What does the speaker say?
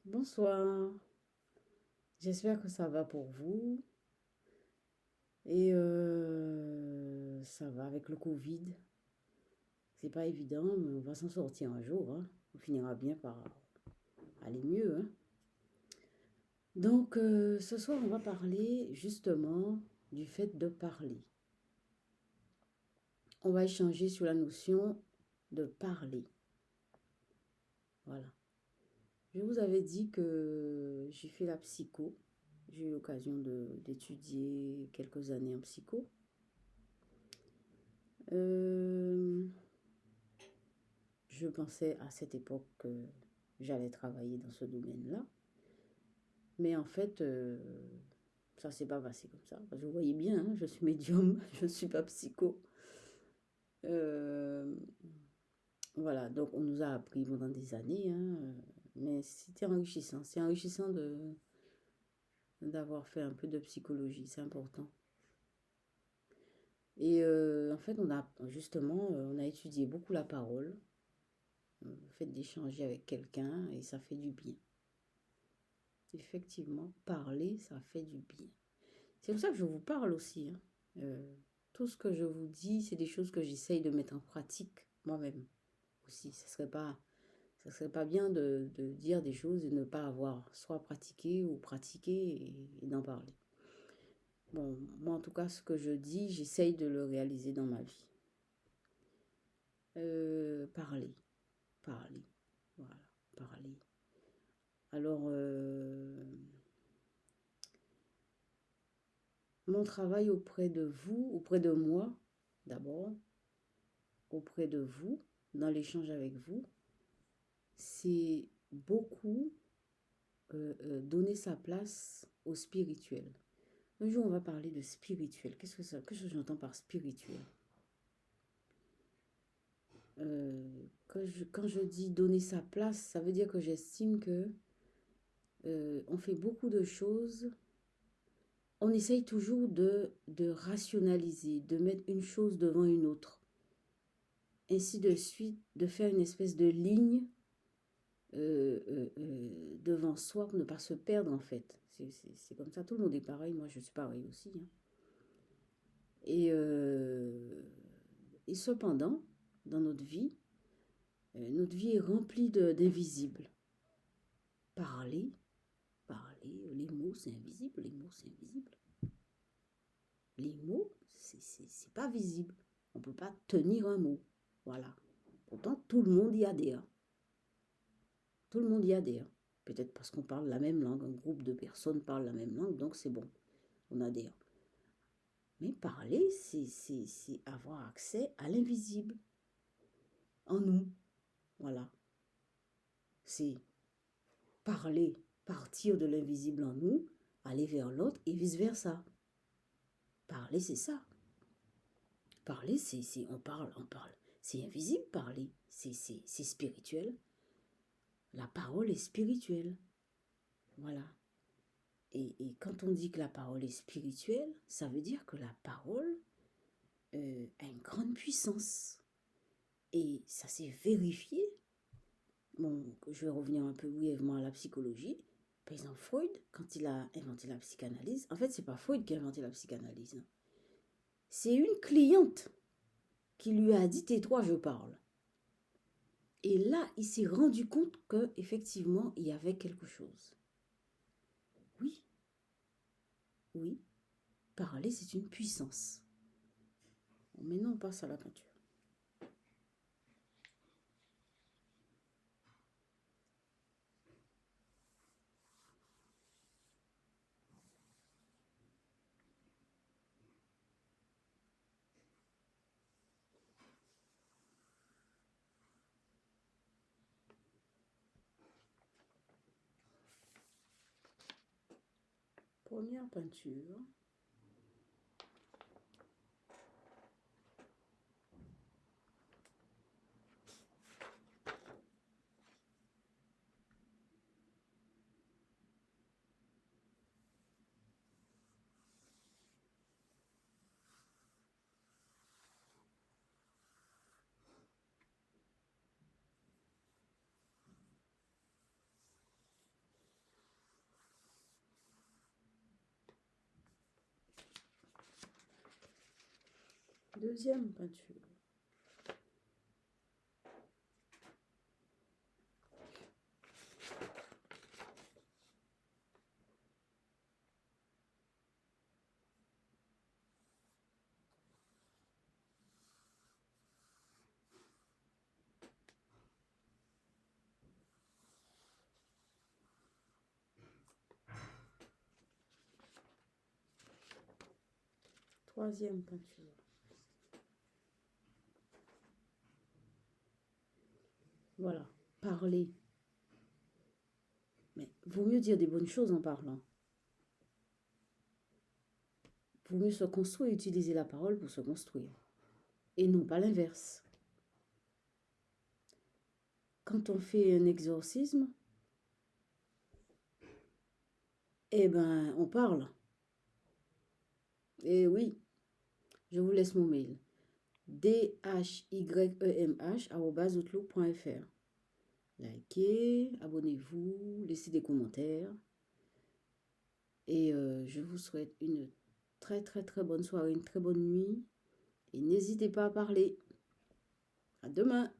Bonsoir, j'espère que ça va pour vous et ça va avec le Covid. C'est pas évident, mais on va s'en sortir un jour, hein. On finira bien par aller mieux, hein. Donc ce soir, on va parler justement du fait de parler. On va échanger sur la notion de parler. Voilà. Je vous avais dit que j'ai fait la psycho. J'ai eu l'occasion d'étudier quelques années en psycho. Euh, Je pensais à cette époque que j'allais travailler dans ce domaine-là. Mais en fait, ça s'est pas passé comme ça. Je voyais bien, hein, je suis médium, je ne suis pas psycho. Euh, voilà, donc on nous a appris pendant des années, hein, mais c'était enrichissant. C'est enrichissant d'avoir fait un peu de psychologie, c'est important. Et en fait, on a justement, on a étudié beaucoup la parole, le fait d'échanger avec quelqu'un, et ça fait du bien. Effectivement, parler, ça fait du bien. C'est pour ça que je vous parle aussi, hein. Tout ce que je vous dis, c'est des choses que j'essaye de mettre en pratique moi-même aussi. Ça serait pas bien de dire des choses et ne pas avoir soit pratiqué ou pratiqué et d'en parler. Bon, moi en tout cas, ce que je dis, j'essaye de le réaliser dans ma vie. Parler, parler, voilà, parler. Alors, mon travail auprès de vous, auprès de moi, d'abord, auprès de vous, dans l'échange avec vous, c'est beaucoup donner sa place au spirituel. Un jour, on va parler de spirituel. Qu'est-ce que j'entends par spirituel? Quand je dis donner sa place, ça veut dire que j'estime que on fait beaucoup de choses. On essaye toujours de rationaliser, de mettre une chose devant une autre. Ainsi de suite, de faire une espèce de ligne devant soi pour ne pas se perdre en fait. C'est comme ça, tout le monde est pareil, moi je suis pareil aussi, hein. Et, euh, et cependant, dans notre vie est remplie d'invisibles. Parler, parler, les mots c'est invisible, les mots c'est invisible. Les mots, c'est pas visible. On ne peut pas tenir un mot. Voilà. Pourtant, tout le monde y adhère. Tout le monde y adhère. Peut-être parce qu'on parle la même langue, un groupe de personnes parle la même langue, donc c'est bon, on adhère. Mais parler, c'est avoir accès à l'invisible en nous. Voilà. C'est parler, partir de l'invisible en nous, aller vers l'autre et vice-versa. Parler, c'est ça. Parler, on parle, on parle. C'est invisible, parler. C'est spirituel. La parole est spirituelle. Voilà. Et quand on dit que la parole est spirituelle, ça veut dire que la parole a une grande puissance. Et ça s'est vérifié. Bon, je vais revenir un peu brièvement à la psychologie. Par exemple, Freud, quand il a inventé la psychanalyse, en fait, c'est pas Freud qui a inventé la psychanalyse, hein. C'est une cliente qui lui a dit tais-toi, je parle. Et là, il s'est rendu compte que effectivement, il y avait quelque chose. Oui, oui, parler, c'est une puissance. Bon, maintenant, on passe à la peinture. Première peinture. Deuxième peinture. Troisième peinture. Voilà, parler. Mais vaut mieux dire des bonnes choses en parlant. Vaut mieux se construire et utiliser la parole pour se construire. Et non pas l'inverse. Quand on fait un exorcisme, eh ben, on parle. Et oui, je vous laisse mon mail. dhyemh@outlook.fr. Likez, abonnez-vous, laissez des commentaires. Et je vous souhaite une très très très bonne soirée, une très bonne nuit. Et n'hésitez pas à parler. À demain.